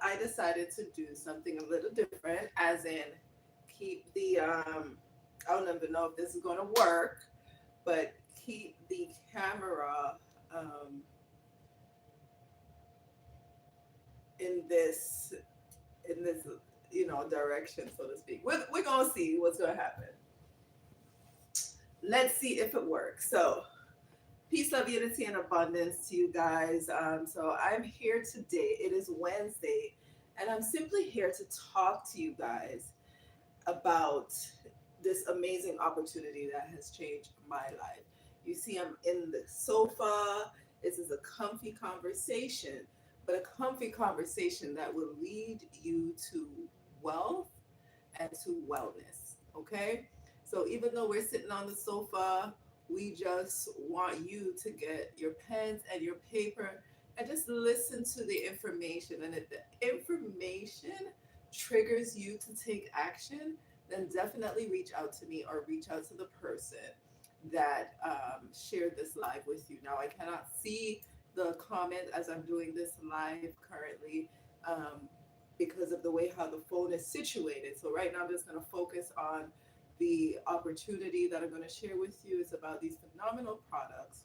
I decided to do something a little different, as in keep the I don't even know if this is going to work, but keep the camera in this in this direction, so to speak. We're gonna see what's gonna happen. Let's see if it works. So peace, love, unity, and abundance to you guys. So I'm here today. It is Wednesday, and I'm simply here to talk to you guys about this amazing opportunity that has changed my life. You see, I'm in the sofa. This is a comfy conversation, but a comfy conversation that will lead you to wealth and to wellness. Okay? So even though we're sitting on the sofa, we just want you to get your pens and your paper and just listen to the information. And if the information triggers you to take action, then definitely reach out to me or reach out to the person that shared this live with you. Now, I cannot see the comment as I'm doing this live currently, because of the way how the phone is situated. So right now I'm just going to focus on the opportunity that I'm going to share with you. It's about these phenomenal products.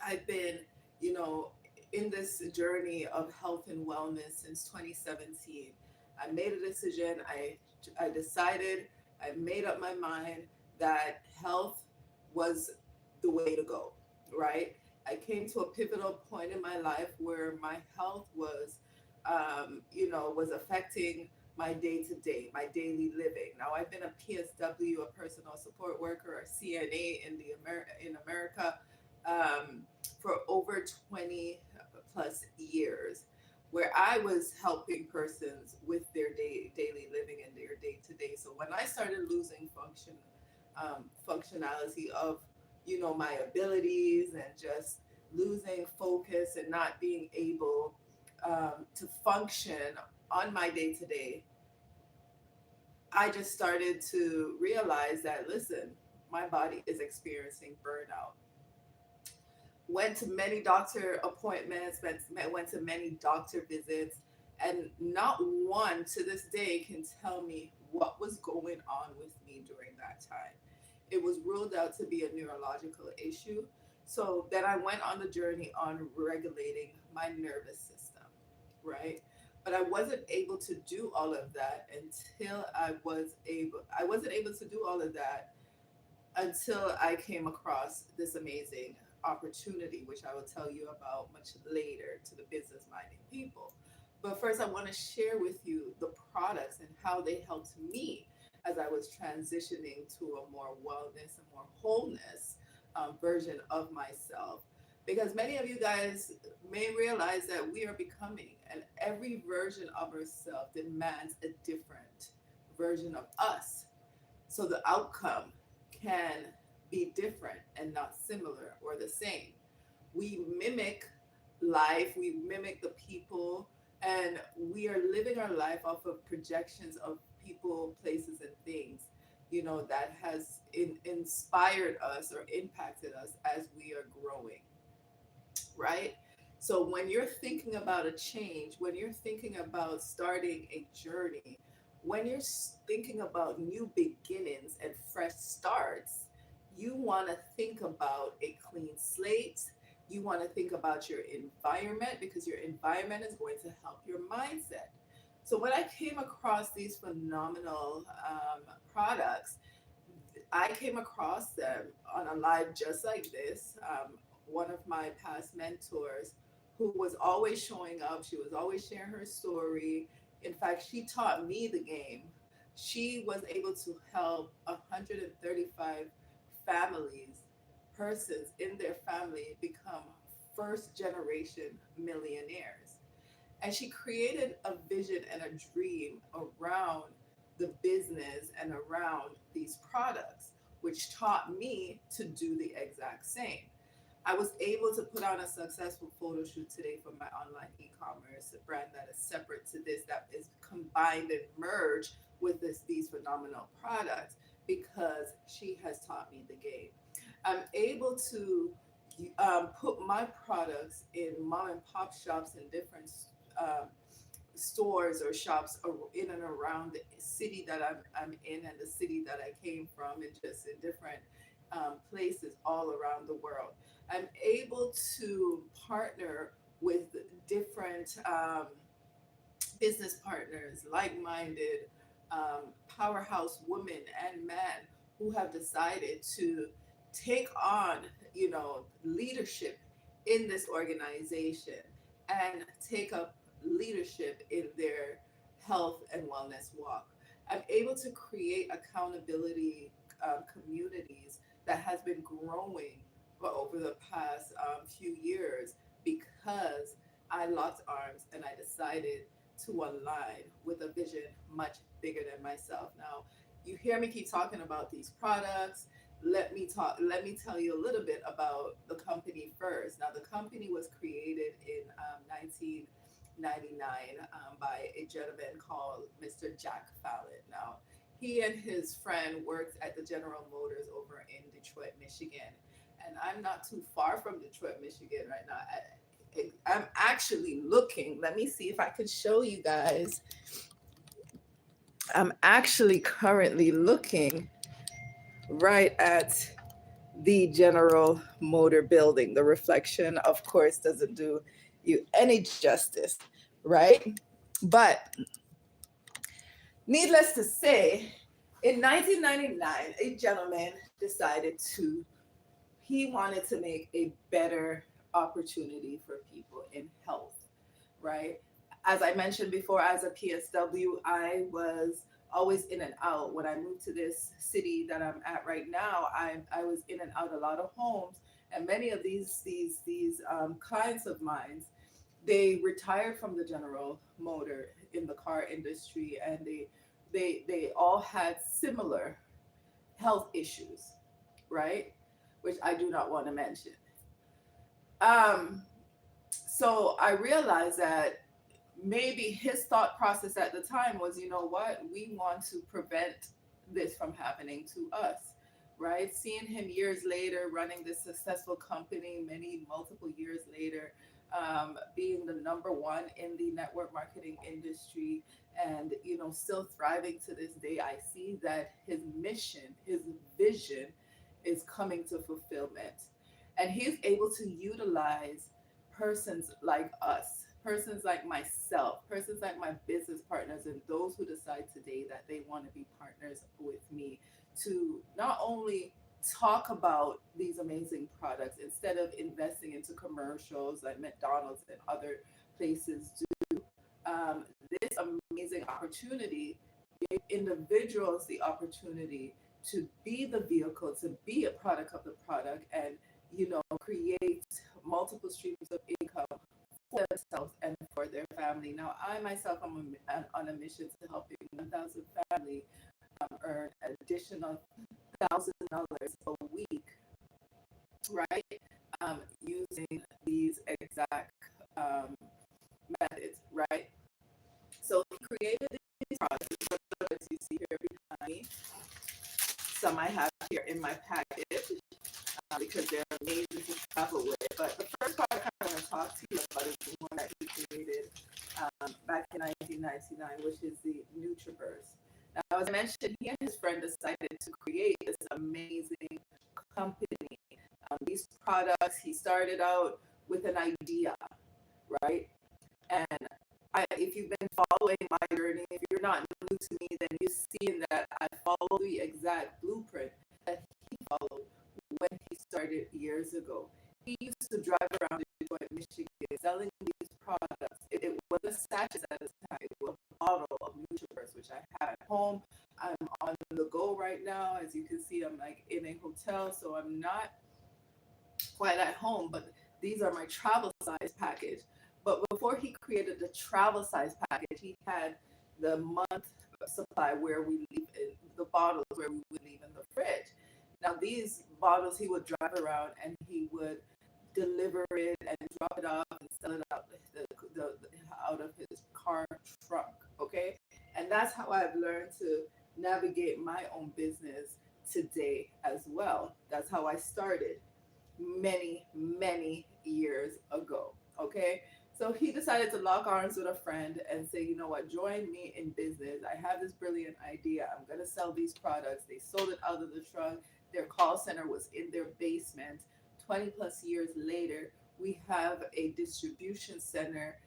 I've been, you know, in this journey of health and wellness since 2017. I made a decision. I decided, I made up my mind that health was the way to go, right? I came to a pivotal point in my life where my health was, was affecting my day to day, my daily living. Now, I've been a PSW, a personal support worker, a CNA in America, for over 20 plus years, where I was helping persons with their daily living and their day to day. So when I started losing functionality of, my abilities, and just losing focus and not being able to function on my day to day, I just started to realize that, listen, my body is experiencing burnout. Went to many doctor appointments, went to many doctor visits, and not one to this day can tell me what was going on with me during that time. It was ruled out to be a neurological issue. So then I went on the journey on regulating my nervous system, right? But I wasn't able to do all of that until I wasn't able to do all of that until I came across this amazing opportunity, which I will tell you about much later, to the business minded people. But first, I want to share with you the products and how they helped me as I was transitioning to a more wellness and more wholeness version of myself. Because many of you guys may realize that we are becoming, and every version of ourselves demands a different version of us. So the outcome can be different and not similar or the same. We mimic life, we mimic the people, and we are living our life off of projections of people, places, and things, that has inspired us or impacted us as we are growing, right? So when you're thinking about a change, when you're thinking about starting a journey, when you're thinking about new beginnings and fresh starts, you want to think about a clean slate. You want to think about your environment, because your environment is going to help your mindset. So when I came across these phenomenal products, I came across them on a live just like this. One of my past mentors, who was always showing up, she was always sharing her story. In fact, she taught me the game. She was able to help 135 families, persons in their family, become first generation millionaires. And she created a vision and a dream around the business and around these products, which taught me to do the exact same. I was able to put on a successful photo shoot today for my online e-commerce, a brand that is separate to this, that is combined and merged with these phenomenal products, because she has taught me the game. I'm able to put my products in mom and pop shops and different um, stores or shops in and around the city that I'm in and the city that I came from, and just in different places all around the world. I'm able to partner with different business partners, like minded, powerhouse women and men who have decided to take on, leadership in this organization and take up leadership in their health and wellness walk. I'm able to create accountability communities that has been growing over the past few years because I locked arms and I decided to align with a vision much bigger than myself. Now, you hear me keep talking about these products. Let me tell you a little bit about the company first. Now, the company was created in 1999 by a gentleman called Mr. Jack Fallon. Now, he and his friend worked at the General Motors over in Detroit, Michigan. And I'm not too far from Detroit, Michigan right now. I'm actually looking. Let me see if I could show you guys. I'm actually currently looking right at the General Motor building. The reflection, of course, doesn't do you any justice, right? But needless to say, in 1999, a gentleman decided he wanted to make a better opportunity for people in health, right? As I mentioned before, as a PSW, I was always in and out. When I moved to this city that I'm at right now, I was in and out a lot of homes, and many of these clients of mine, they retired from the General Motor in the car industry, and they all had similar health issues, right? Which I do not want to mention. Um, so I realized that maybe his thought process at the time was, you know what, we want to prevent this from happening to us, right? Seeing him years later running this successful company, many multiple years later, being the number one in the network marketing industry, and still thriving to this day, I see that his mission, his vision, is coming to fulfillment, and he's able to utilize persons like us, persons like myself, persons like my business partners, and those who decide today that they want to be partners with me to not only talk about these amazing products instead of investing into commercials like McDonald's and other places do. This amazing opportunity gave individuals the opportunity to be the vehicle, to be a product of the product, and create multiple streams of income for themselves and for their family. Now, I myself am on a mission to helping 1,000 families earn an additional $1,000 a week, right? Using these exact um, methods, right? So he created these products, as you see here behind me. Some I have here in my package because they're amazing to travel with. But the first product I want to talk to you about is the one that he created back in 1999, which is the Nutriverse. Now, as I mentioned, he and his friend decided to create this amazing company. These products, he started out with an idea, right? And if you've been following my journey, if you're not new to me, then you've seen that I follow the exact blueprint that he followed when he started years ago. He used to drive around Detroit, Michigan, selling these products. It wasn't sachets at the time, it was a bottle of Nutriverse, which I have at home. I'm on the go right now. As you can see, I'm like in a hotel, so I'm not quite at home, but these are my travel size package. But before he created the travel size package, he had the month supply where we leave the bottles where we would leave in the fridge. Now these bottles he would drive around and he would deliver it and drop it off and sell it out out of his car trunk. Okay, and that's how I've learned to navigate my own business today as well. That's how I started many years ago. Okay, So he decided to lock arms with a friend and say, you know what, join me in business. I have this brilliant idea. I'm going to sell these products. They sold it out of the trunk. Their call center was in their basement. 20 plus years later, we have a distribution center.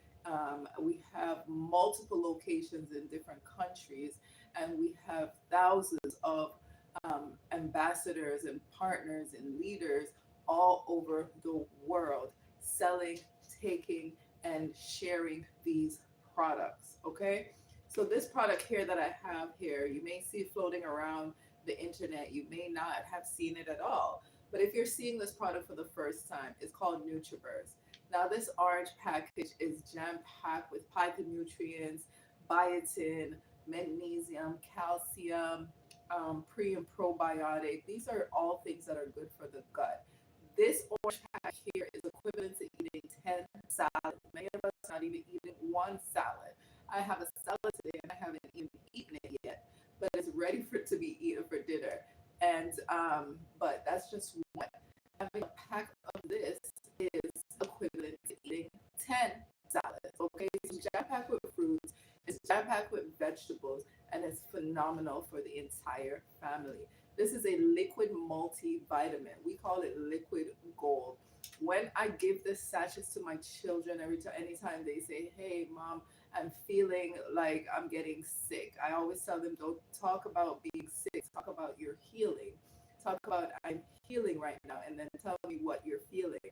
We have multiple locations in different countries, and we have thousands of ambassadors and partners and leaders all over the world selling, taking, and sharing these products. Okay, so this product here that I have here, you may see floating around the internet, you may not have seen it at all, but if you're seeing this product for the first time, it's called Nutriverse. Now this orange package is jam packed with phytonutrients, biotin, magnesium, calcium, pre and probiotic. These are all things that are good for the gut. This orange pack here is equivalent to eating 10 salads. Many of us are not even eating one salad. I have a salad today and I haven't even eaten it yet, but it's ready for it to be eaten for dinner. And but that's just one. Having a pack of this is equivalent to eating 10 salads. Okay, it's jam packed with fruits, it's jam packed with vegetables, and it's phenomenal for the entire family. This is a liquid multivitamin. We call it liquid gold. When I give this sachets to my children every time, anytime they say, "Hey, mom, I'm feeling like I'm getting sick," I always tell them, "Don't talk about being sick. Talk about your healing. Talk about I'm healing right now, and then tell me what you're feeling."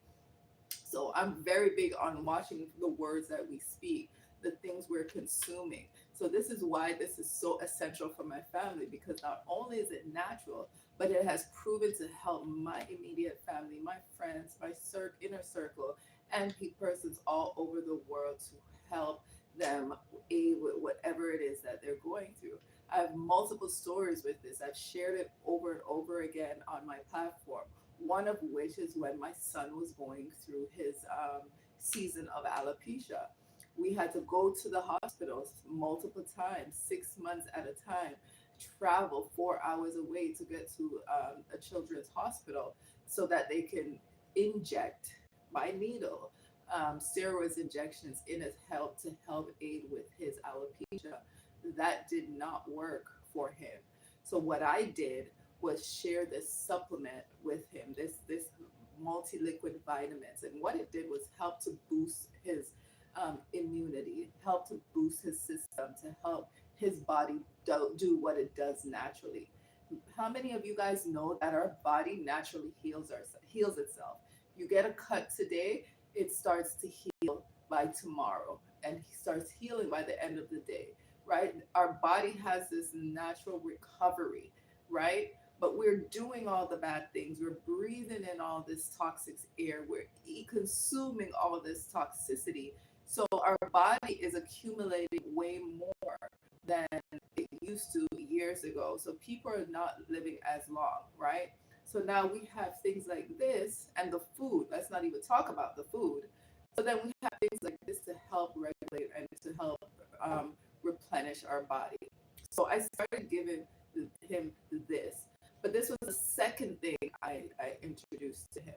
So I'm very big on watching the words that we speak, the things we're consuming. So this is why this is so essential for my family, because not only is it natural, but it has proven to help my immediate family, my friends, my inner circle, and persons all over the world to help them aid with whatever it is that they're going through. I have multiple stories with this. I've shared it over and over again on my platform. One of which is when my son was going through his season of alopecia. We had to go to the hospitals multiple times, 6 months at a time, travel 4 hours away to get to a children's hospital so that they can inject by needle steroids injections in his help to help aid with his alopecia. That did not work for him. So what I did was share this supplement with him, this multi-liquid vitamins, and what it did was help to boost his immunity, help to boost his system, to help his body do what it does naturally. How many of you guys know that our body naturally heals itself? You get a cut today, it starts to heal by tomorrow, and he starts healing by the end of the day, right? Our body has this natural recovery, right? But we're doing all the bad things. We're breathing in all this toxic air. We're consuming all this toxicity. So our body is accumulating way more than it used to years ago. So people are not living as long, right? So now we have things like this and the food. Let's not even talk about the food. So then we have things like this to help regulate and to help replenish our body. So I started giving him this. But this was the second thing I introduced to him.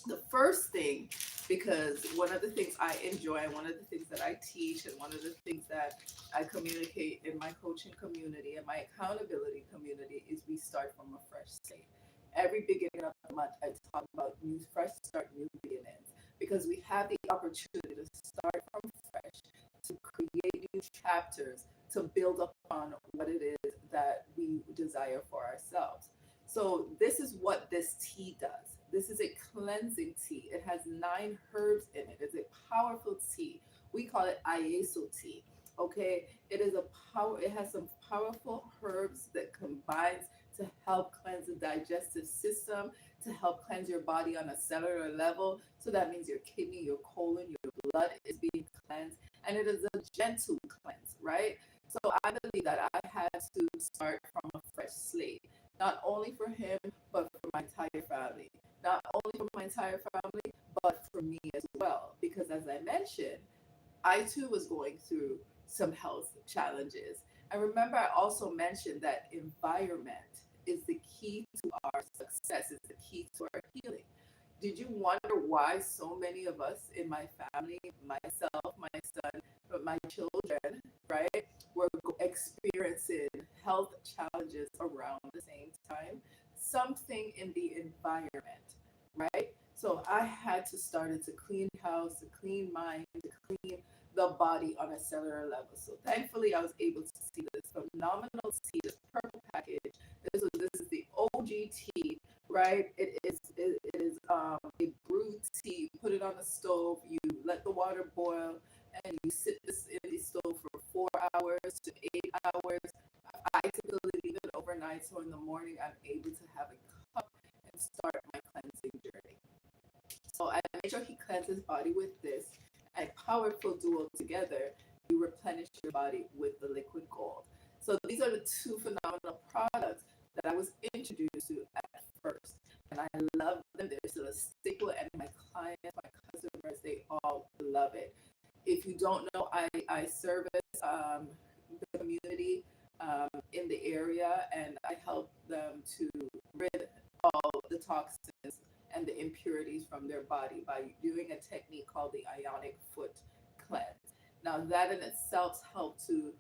The first thing, because one of the things I enjoy, and one of the things that I teach, and one of the things that I communicate in my coaching community and my accountability community is we start from a fresh state. Every beginning of the month, I talk about new fresh start, new beginnings, because we have the opportunity to start from fresh, to create new chapters, to build upon what it is that we desire for ourselves. So this is what this tea does. This is a cleansing tea. It has 9 herbs in it. It's a powerful tea. We call it Iaso tea. Okay, it is a power. It has some powerful herbs that combines to help cleanse the digestive system, to help cleanse your body on a cellular level. So that means your kidney, your colon, your blood is being cleansed, and it is a gentle cleanse, right? So I believe that I had to start from a fresh slate, not only for him, but for my entire family. Not only for my entire family, but for me as well. Because as I mentioned, I too was going through some health challenges. And remember, I also mentioned that environment is the key to our success, is the key to our healing. Did you wonder why so many of us in my family, myself myself, my son, but my children, right, were experiencing health challenges around the same time, something in the environment, right? So I had to start to clean house, to clean mind, to clean the body on a cellular level. So thankfully, I was able to see this phenomenal tea, this purple package. This is the OG tea, right? It is a brewed tea. You put it on the stove. You let the water boil, and you sit this in the stove for 4 hours to 8 hours. I typically leave it overnight, so in the morning I'm able to have a cup and start my cleansing journey. So I make sure he cleanses his body with this, and powerful duo together, you replenish your body with the liquid gold. So these are the two phenomenal products that I was introduced to at first, and I love them. They're still a staple, and my clients, my customers, they all love it. If you don't know, I service the community in the area, and I help them to rid all the toxins and the impurities from their body by doing a technique called the ionic foot cleanse. Now, that in itself helps to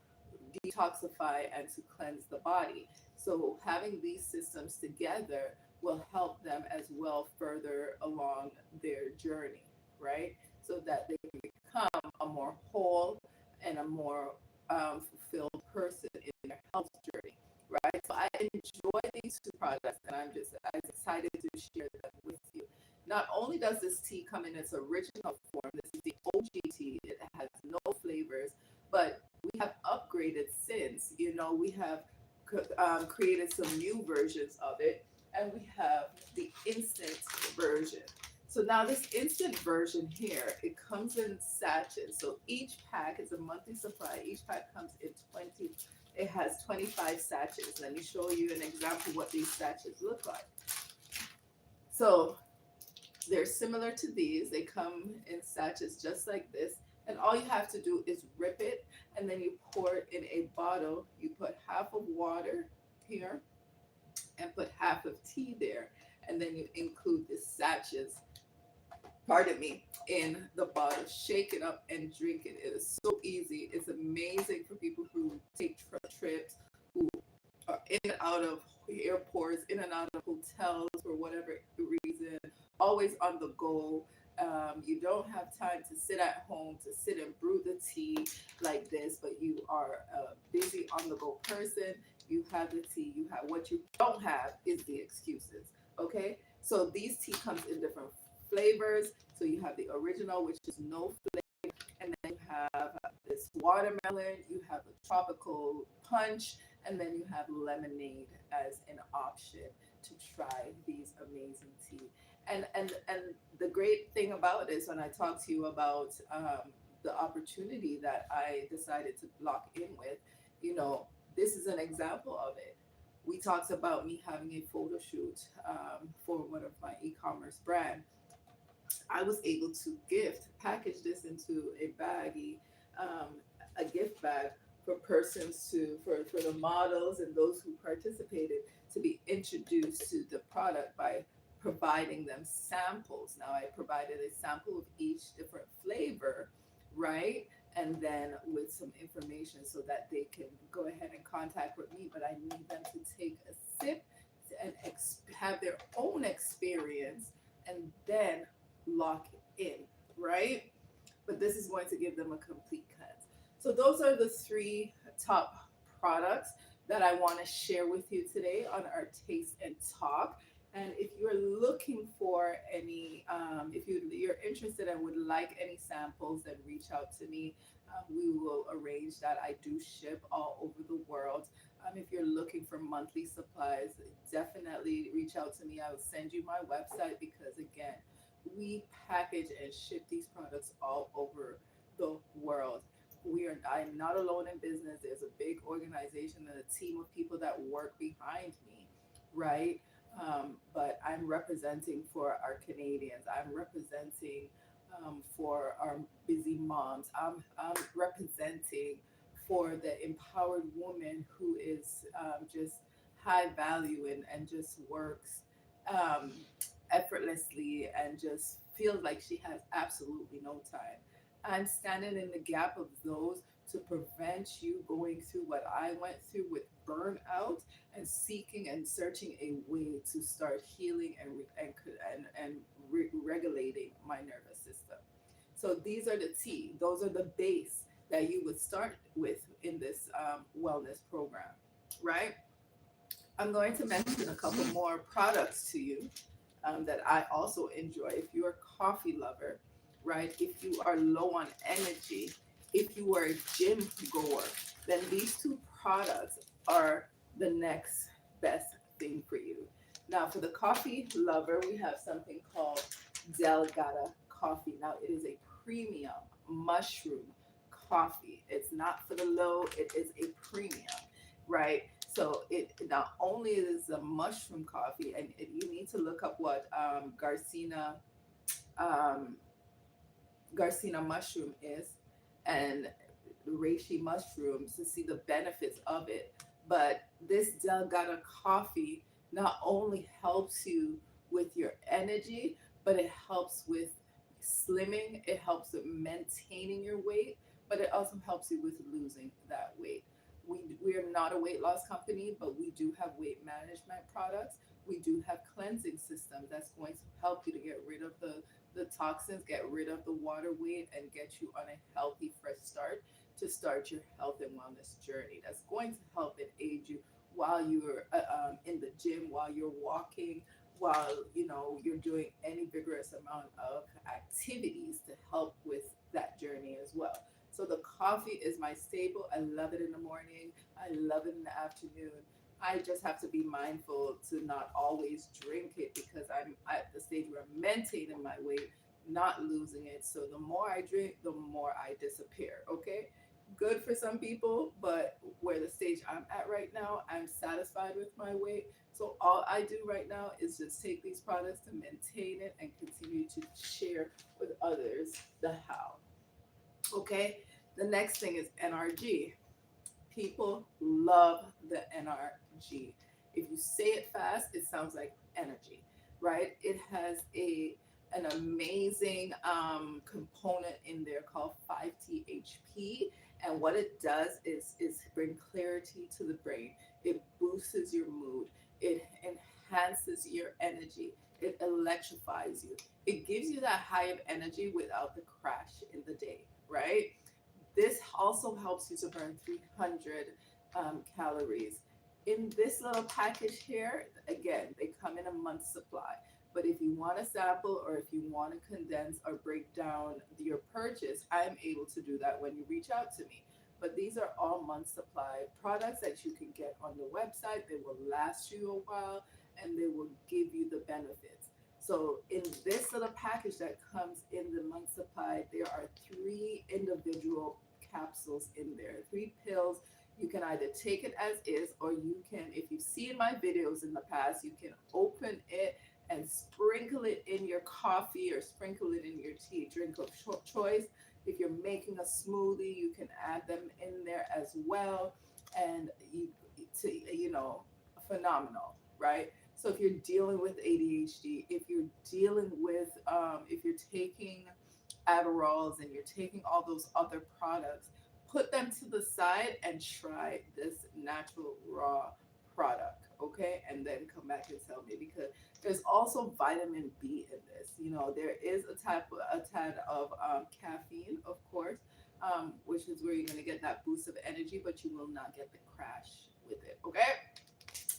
detoxify and to cleanse the body. So, having these systems together will help them as well further along their journey, right? So that they can become a more whole and a more fulfilled person in their health journey, right? So I enjoy these two products, and I'm excited to share them with you. Not only does this tea come in its original form, this is the OG tea. It has no flavors, but we have upgraded since. We have created some new versions of it, and we have the instant version. So now this instant version here, it comes in sachets. So each pack is a monthly supply. Each pack comes in 20. It has 25 sachets. Let me show you an example of what these sachets look like. So they're similar to these. They come in sachets just like this. And all you have to do is rip it, and then you pour it in a bottle. You put half of water here and put half of tea there. And then you include the sachets, pardon me, in the bottle. Shake it up and drink it. It is so easy. It's amazing for people who take trips, who are in and out of airports, in and out of hotels for whatever reason, always on the go. You don't have time to sit at home to sit and brew the tea like this, but you are a busy on the go person. You have the tea. You have what you don't have is the excuses. Okay, so these tea comes in different flavors. So you have the original, which is no flavor, and then you have this watermelon. You have a tropical punch, and then you have lemonade as an option to try these amazing tea. And the great thing about this, when I talk to you about the opportunity that I decided to lock in with, this is an example of it. We talked about me having a photo shoot for one of my e-commerce brand. I was able to package this into a baggie, um, a gift bag for persons for the models and those who participated to be introduced to the product by providing them samples. Now, I provided a sample of each different flavor, right? And then with some information so that they can go ahead and contact with me, but I need them to take a sip and have their own experience and then lock in, right? But this is going to give them a complete cleanse. So those are the three top products that I want to share with you today on our Taste and Talk. And if you're looking for any, if you're interested and would like any samples, then reach out to me. We will arrange that. I do ship all over the world. If you're looking for monthly supplies, definitely reach out to me. I will send you my website because, again, we package and ship these products all over the world. I'm not alone in business. There's a big organization and a team of people that work behind me, right? But I'm representing for our Canadians. I'm representing for our busy moms. I'm representing for the empowered woman who is just high value and just works um, effortlessly and just feels like she has absolutely no time. I'm standing in the gap of those to prevent you going through what I went through with burnout and seeking and searching a way to start healing and regulating my nervous system. So these are the T. Those are the base that you would start with in this wellness program, right? I'm going to mention a couple more products to you that I also enjoy. If you're a coffee lover, right? If you are low on energy, if you are a gym goer, then these two products are the next best thing for you. Now, for the coffee lover, we have something called Delgada coffee. Now, it is a premium mushroom coffee. It's not for the low, it is a premium, right? So it not only is a mushroom coffee, and you need to look up what um, Garcina mushroom is, and reishi mushrooms to see the benefits of it. But this Delgada coffee not only helps you with your energy, but it helps with slimming, it helps with maintaining your weight, but it also helps you with losing that weight. We are not a weight loss company, but we do have weight management products. We do have cleansing systems that's going to help you to get rid of the toxins, get rid of the water weight, and get you on a healthy, fresh start to start your health and wellness journey. That's going to help and aid you while you're in the gym, while you're walking, while you're doing any vigorous amount of activities to help with that journey as well. So the coffee is my staple. I love it in the morning. I love it in the afternoon. I just have to be mindful to not always drink it because I'm at the stage where I'm maintaining my weight, not losing it. So the more I drink, the more I disappear. Okay. Good for some people, but where the stage I'm at right now, I'm satisfied with my weight. So all I do right now is just take these products to maintain it and continue to share with others the how. Okay. The next thing is NRG. People love the NRG. If you say it fast, it sounds like energy, right? It has a an amazing component in there called 5-THP, and what it does is bring clarity to the brain. It boosts your mood. It enhances your energy. It electrifies you. It gives you that high of energy without the crash in the day, right? This also helps you to burn 300 calories. In this little package here, again, they come in a month's supply. But if you want a sample or if you want to condense or break down your purchase, I'm able to do that when you reach out to me. But these are all month supply products that you can get on the website. They will last you a while and they will give you the benefits. So in this little package that comes in the month supply, there are three individual capsules in there, three pills. You can either take it as is, or you can, if you've seen my videos in the past, you can open it and sprinkle it in your coffee or sprinkle it in your tea, drink of choice. If you're making a smoothie, you can add them in there as well. And phenomenal, right? So if you're dealing with ADHD, if you're dealing with, if you're taking Adderalls and you're taking all those other products, put them to the side and try this natural raw product, okay? And then come back and tell me because there's also vitamin B in this. There is a tad of caffeine, of course, which is where you're going to get that boost of energy, but you will not get the crash with it, okay?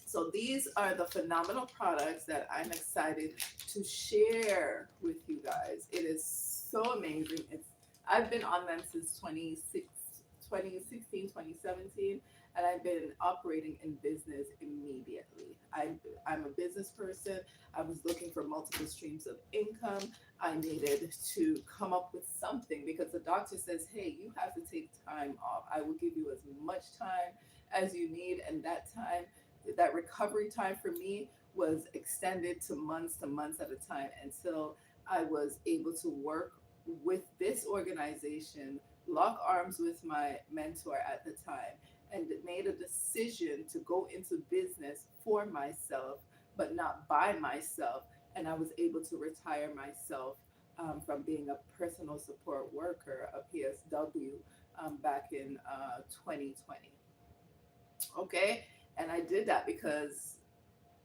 So these are the phenomenal products that I'm excited to share with you guys. It is so amazing. I've been on them since 2017, and I've been operating in business immediately. I'm a business person. I was looking for multiple streams of income. I needed to come up with something because the doctor says, hey, you have to take time off. I will give you as much time as you need, and that recovery time for me was extended to months at a time until I was able to work with this organization, lock arms with my mentor at the time, and made a decision to go into business for myself, but not by myself. And I was able to retire myself from being a personal support worker, a PSW, back in 2020. Okay. And I did that because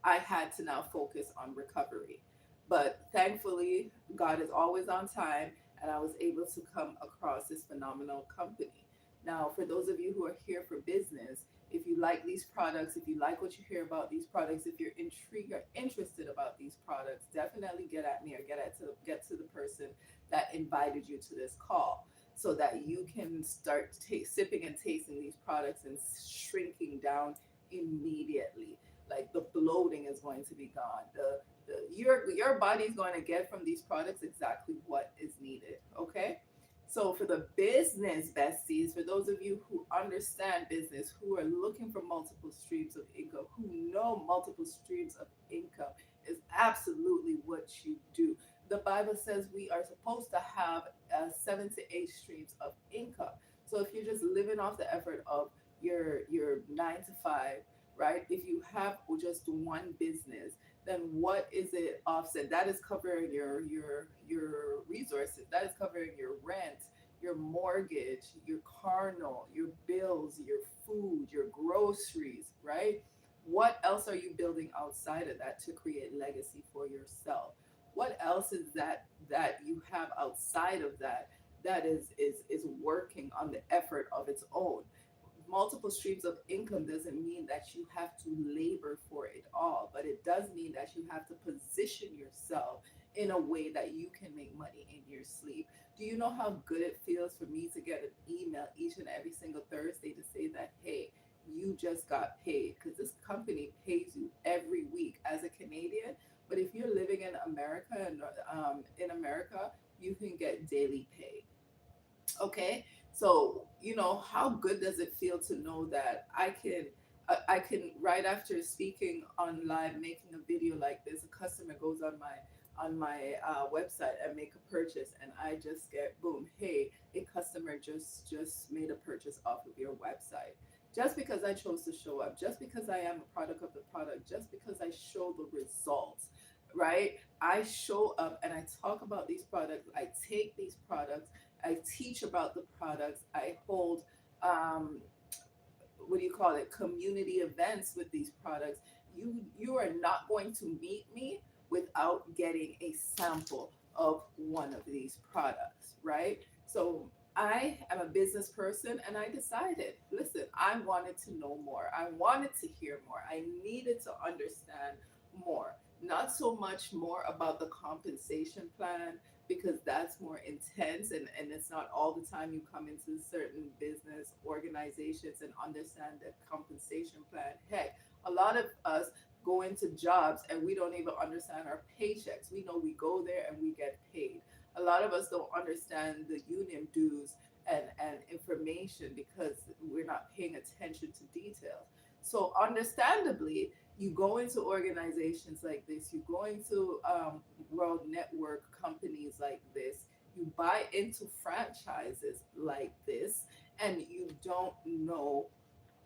I had to now focus on recovery. But thankfully, God is always on time, and I was able to come across this phenomenal company. Now, for those of you who are here for business, if you like these products, if you like what you hear about these products, if you're intrigued or interested about these products, definitely get at me or get to the person that invited you to this call, so that you can start sipping and tasting these products and shrinking down immediately. Like the bloating is going to be gone. Your body's going to get from these products exactly what is needed. Okay. So for the business besties, for those of you who understand business, who are looking for multiple streams of income, who know multiple streams of income is absolutely what you do. The Bible says we are supposed to have 7 to 8 streams of income. So if you're just living off the effort of your 9 to 5, right? If you have just one business, then what is it offset? That is covering your resources. That is covering your rent, your mortgage, your car note, your bills, your food, your groceries, right? What else are you building outside of that to create legacy for yourself? What else is that you have outside of that that is working on the effort of its own? Multiple streams of income doesn't mean that you have to labor for it all, but it does mean that you have to position yourself in a way that you can make money in your sleep. Do you know how good it feels for me to get an email each and every single Thursday to say that, hey, you just got paid? Because this company pays you every week as a Canadian. But if you're living in America, and in America, you can get daily pay. Okay. So how good does it feel to know that I can, right after speaking on live, making a video like this, a customer goes on my website and make a purchase, and I just get, boom, hey, a customer just made a purchase off of your website, just because I chose to show up, just because I am a product of the product, just because I show the results, right? I show up and I talk about these products, I take these products, I teach about the products. I hold, um, what do you call it, community events with these products. You are not going to meet me without getting a sample of one of these products, right? So I am a business person, and I decided, listen, I wanted to know more. I wanted to hear more. I needed to understand more. Not so much more about the compensation plan, because that's more intense, and it's not all the time you come into certain business organizations and understand the compensation plan. Heck, a lot of us go into jobs and we don't even understand our paychecks. We know we go there and we get paid. A lot of us don't understand the union dues and information because we're not paying attention to details. So understandably, you go into organizations like this, you go into world network companies like this, you buy into franchises like this, and you don't know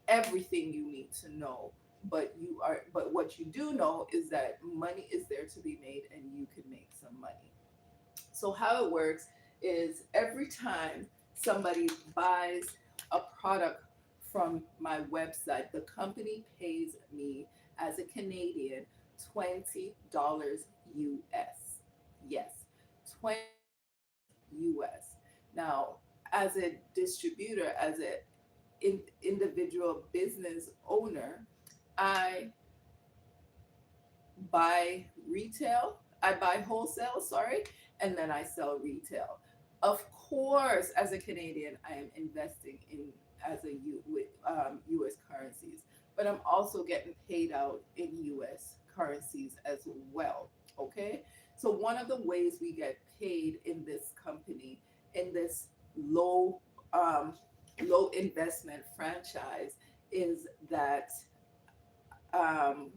everything you need to know. But what you do know is that money is there to be made, and you can make some money. So how it works is, every time somebody buys a product from my website, the company pays me as a Canadian $20 US. Yes, $20 US. Now, as a distributor, as an individual business owner, I buy retail, I buy wholesale, sorry, and then I sell retail. Of course, as a Canadian, I am investing in as a with U.S. currencies, but I'm also getting paid out in U.S. currencies as well. Okay, so one of the ways we get paid in this company, in this low um, low investment franchise, is that um,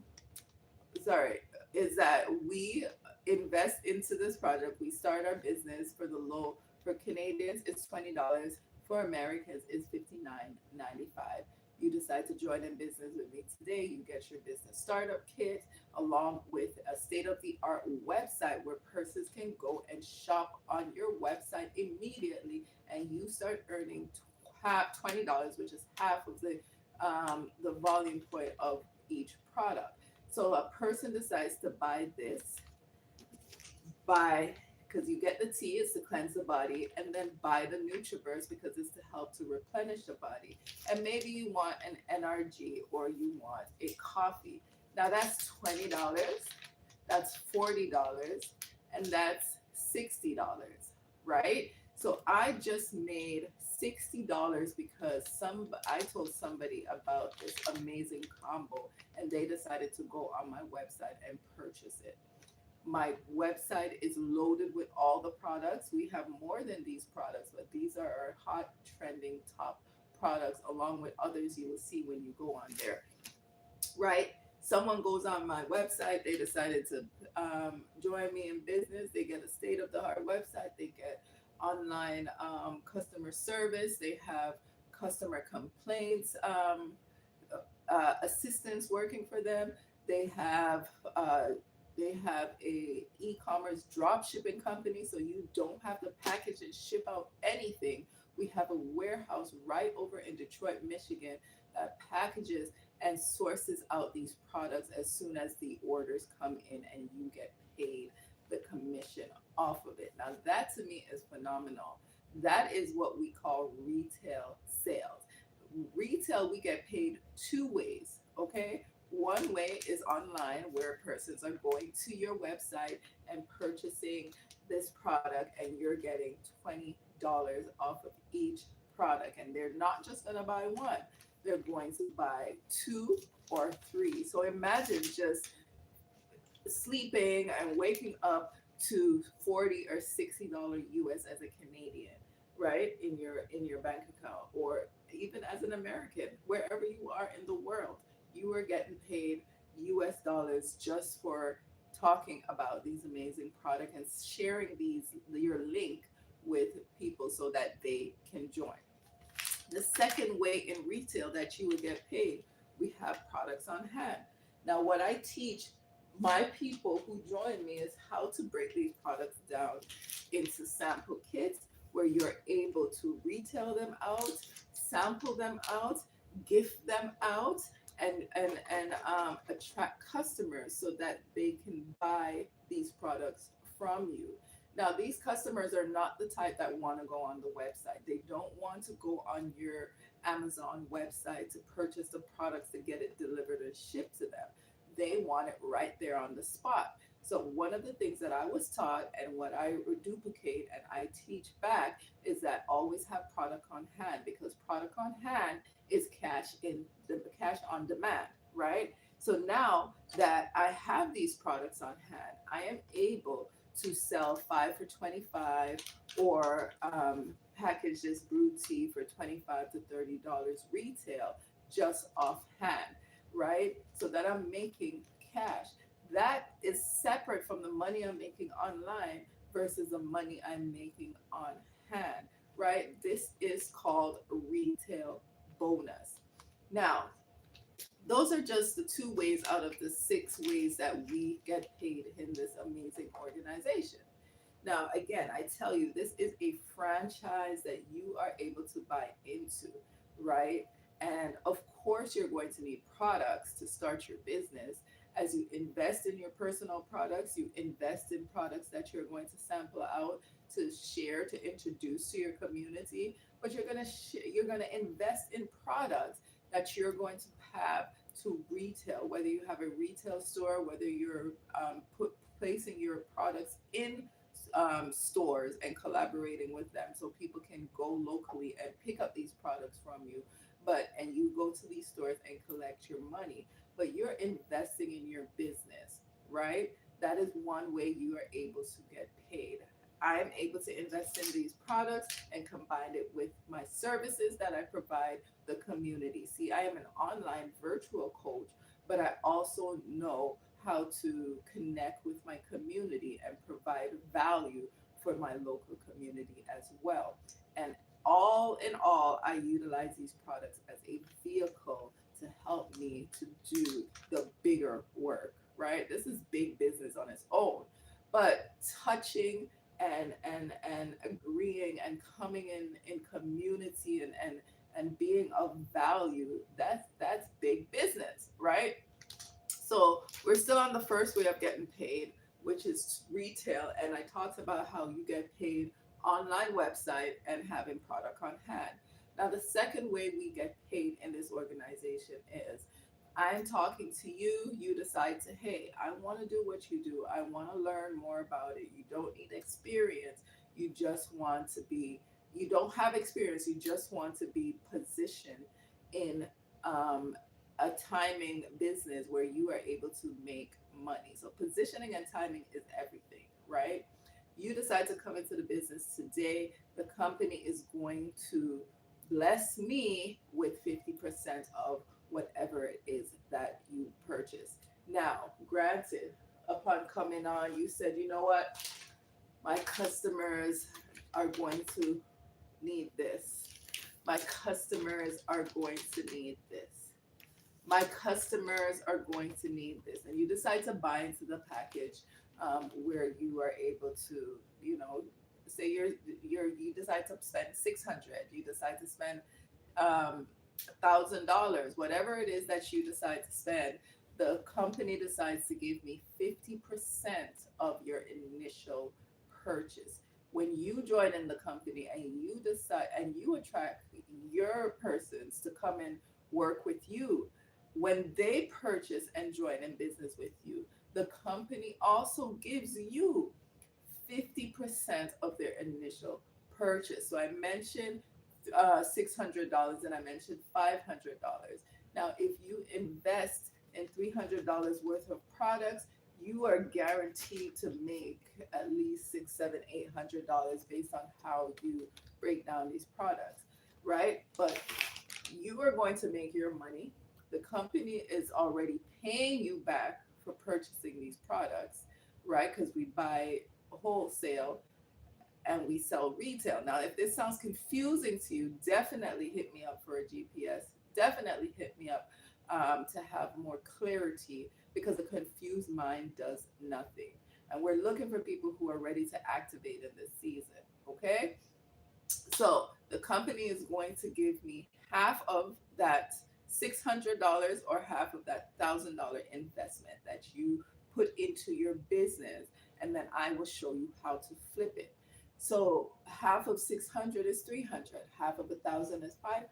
sorry, is that we invest into this project. We start our business for the low. For Canadians, it's $20. For Americans, it's $59.95. You decide to join in business with me today. You get your business startup kit along with a state of the art website where persons can go and shop on your website immediately, and you start earning $20, which is half of the volume point of each product. So a person decides to buy this, buy, because you get the tea, it's to cleanse the body, and then buy the NutriBurst because it's to help to replenish the body. And maybe you want an NRG or you want a coffee. Now that's $20, that's $40, and that's $60, right? So I just made $60 because I told somebody about this amazing combo and they decided to go on my website and purchase it. My website is loaded with all the products. We have more than these products, but these are our hot, trending, top products, along with others you will see when you go on there, right? Someone goes on my website, they decided to join me in business. They get a state of the art website, they get online customer service, they have customer complaints assistants working for them. They have uh, they have a e-commerce drop shipping company, so you don't have to package and ship out anything. We have a warehouse right over in Detroit, Michigan, that packages and sources out these products as soon as the orders come in, and you get paid the commission off of it. Now that to me is phenomenal. That is what we call retail sales. Retail, we get paid two ways, okay? One way is online, where persons are going to your website and purchasing this product, and you're getting $20 off of each product. And they're not just going to buy one, they're going to buy two or three. So imagine just sleeping and waking up to 40 or $60 US as a Canadian, right? In your bank account, or even as an American, wherever you are in the world, you are getting paid US dollars just for talking about these amazing products and sharing your link with people so that they can join. The second way in retail that you would get paid, we have products on hand. Now, what I teach my people who join me is how to break these products down into sample kits where you're able to retail them out, sample them out, gift them out, and attract customers so that they can buy these products from you. Now, these customers are not the type that want to go on the website. They don't want to go on your Amazon website to purchase the products to get it delivered and shipped to them. They want it right there on the spot. So, one of the things that I was taught and what I duplicate and I teach back is that always have product on hand, because product on hand is cash on demand, right? So now that I have these products on hand, I am able to sell five for 25, or package this brewed tea for 25 to $30 retail just offhand, right? So that I'm making cash. That is separate from the money I'm making online versus the money I'm making on hand, right? This is called retail bonus. Now, those are just the two ways out of the six ways that we get paid in this amazing organization. Now, again, I tell you, this is a franchise that you are able to buy into, right? And of course, you're going to need products to start your business. As you invest in your personal products, you invest in products that you're going to sample out, to share, to introduce to your community. But you're going to invest in products that you're going to have to retail. Whether you have a retail store, whether you're placing your products in stores and collaborating with them so people can go locally and pick up these products from you, and you go to these stores and collect your money, but you're investing in your business, right? That is one way you are able to get paid. I am able to invest in these products and combine it with my services that I provide the community. See, I am an online virtual coach, but I also know how to connect with my community and provide value for my local community as well. And all in all, I utilize these products as a vehicle to help me to do the bigger work, right? This is big business on its own. But touching and agreeing and coming in community and being of value, that's big business, right? So we're still on the first way of getting paid, which is retail. And I talked about how you get paid online website and having product on hand. Now, the second way we get paid in this organization is I'm talking to you, you decide to, hey, I want to do what you do. I want to learn more about it. You don't need experience. You just want to be, you don't have experience. You just want to be positioned in um, a timing business where you are able to make money. So positioning and timing is everything, right? You decide to come into the business today, the company is going to bless me with 50% of whatever it is that you purchase. Now, granted, upon coming on, you said, you know what, my customers are going to need this. My customers are going to need this. My customers are going to need this, and you decide to buy into the package where you are able to, you know, say you decide to spend 600, you decide to spend $1,000, whatever it is that you decide to spend. The company decides to give me 50% of your initial purchase. When you join in the company and you decide and you attract your persons to come and work with you, when they purchase and join in business with you, the company also gives you 50% of their initial purchase. So I mentioned $600 and I mentioned $500. Now, if you invest in $300 worth of products, you are guaranteed to make at least six, seven, $800 based on how you break down these products, right? But you are going to make your money. The company is already paying you back for purchasing these products, right? Because we buy wholesale and we sell retail. Now, if this sounds confusing to you, definitely hit me up for a GPS. Definitely hit me up to have more clarity because a confused mind does nothing. And we're looking for people who are ready to activate in this season. Okay? So the company is going to give me half of that $600 or half of that $1,000 investment that you put into your business, and then I will show you how to flip it. So half of 600 is 300, half of 1,000 is 500.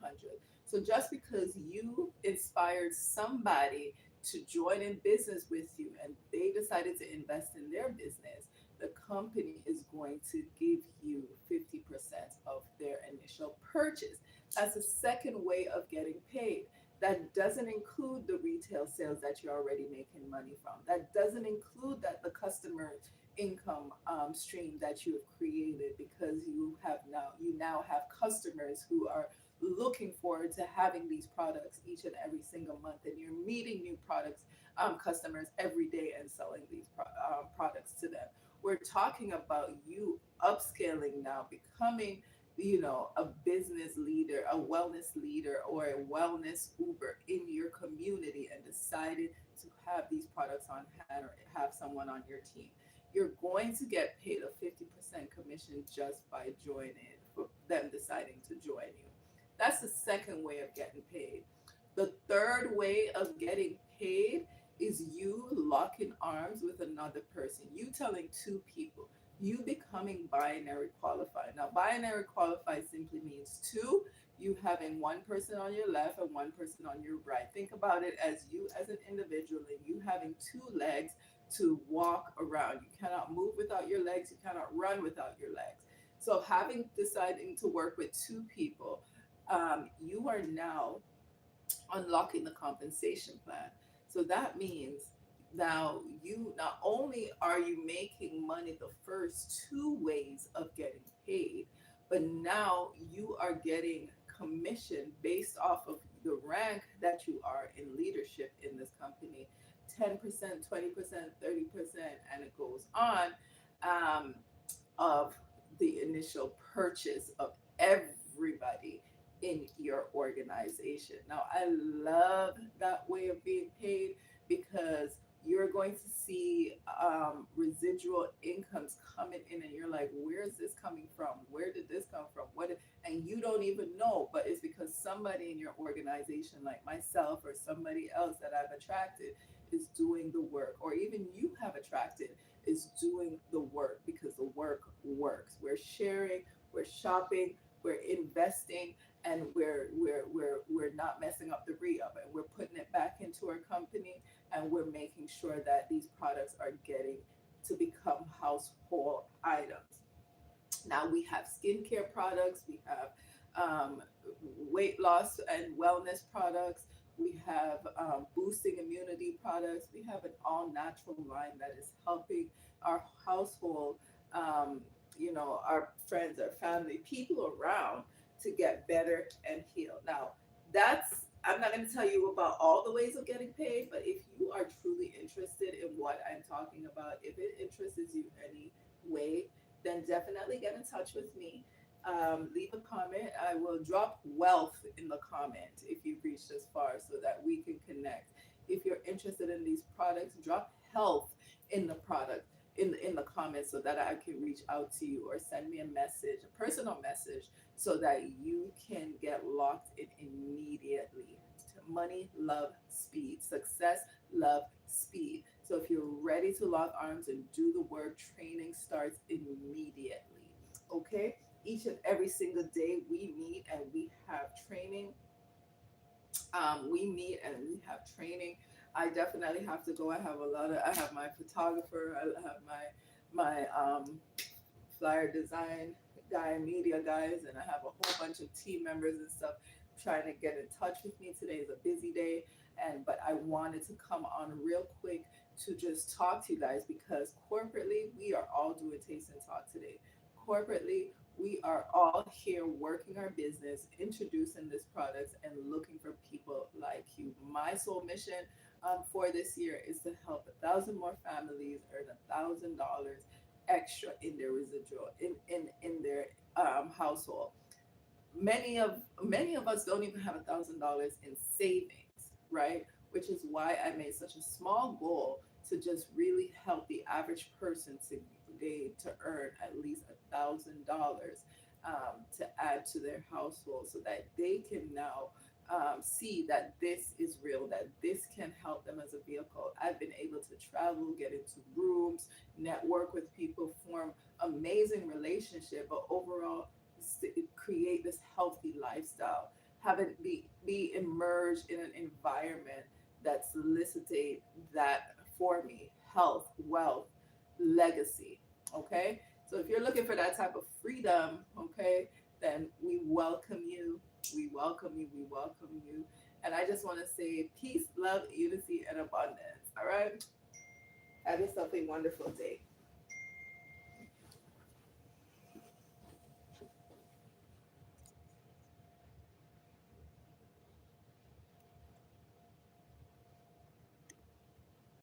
So just because you inspired somebody to join in business with you and they decided to invest in their business, the company is going to give you 50% of their initial purchase. That's a second way of getting paid. That doesn't include the retail sales that you're already making money from. That doesn't include that the customer income stream that you have created because you now have customers who are looking forward to having these products each and every single month, and you're meeting new products customers every day and selling these products to them. We're talking about you upscaling now, becoming, a business leader, a wellness leader, or a wellness Uber in your community and decided to have these products on hand or have someone on your team. You're going to get paid a 50% commission just by joining, for them deciding to join you. That's the second way of getting paid. The third way of getting paid is you locking arms with another person. You telling two people, you becoming binary qualified. Now, binary qualified simply means two, you having one person on your left and one person on your right. Think about it as you as an individual and you having two legs to walk around. You cannot move without your legs, you cannot run without your legs. So, having deciding to work with two people, you are now unlocking the compensation plan. So that means now you not only are you making money the first two ways of getting paid, but now you are getting commission based off of the rank that you are in leadership in this company. 10%, 20%, 30%, and it goes on, of the initial purchase of every everybody in your organization. Now, I love that way of being paid because you're going to see residual incomes coming in, and you're like, where's this coming from? Where did this come from? And you don't even know, but it's because somebody in your organization, like myself or somebody else that I've attracted, is doing the work, or even you have attracted is doing the work because the work works. We're sharing, we're shopping, we're investing, and we're not messing up the re-up, and we're putting it back into our company, and we're making sure that these products are getting to become household items. Now we have skincare products, we have weight loss and wellness products, we have boosting immunity products, we have an all natural line that is helping our household, our friends, our family, people around to get better and heal. Now, I'm not going to tell you about all the ways of getting paid, but if you are truly interested in what I'm talking about, if it interests you any way, then definitely get in touch with me. Leave a comment. I will drop wealth in the comment if you've reached this far so that we can connect. If you're interested in these products, drop health in the product in the comments so that I can reach out to you, or send me a message, a personal message, so that you can get locked in immediately. Money, love, speed. Success, love, speed. So if you're ready to lock arms and do the work, training starts immediately. Okay? Each and every single day we meet and we have training. I definitely have to go. I have my photographer, I have my flyer design guy, media guys, and I have a whole bunch of team members and stuff trying to get in touch with me. Today is a busy day, but I wanted to come on real quick to just talk to you guys, because corporately we are all doing taste and talk today. Corporately, we are all here working our business, introducing this products, and looking for people like you. My sole mission for this year is to help 1,000 more families earn $1,000 extra in their residual in their household. Many of us don't even have $1,000 in savings, right? Which is why I made such a small goal to just really help the average person to earn at least $1,000 to add to their household, so that they can now see that this is real, that this can help them as a vehicle. I've been able to travel, get into rooms, network with people, form amazing relationship, but overall create this healthy lifestyle, have it be immersed in an environment that solicitate that for me: health, wealth, legacy. Okay, so if you're looking for that type of freedom, okay, then we welcome you, we welcome you. And I just want to say peace, love, unity, and abundance. All right, have yourself a wonderful day.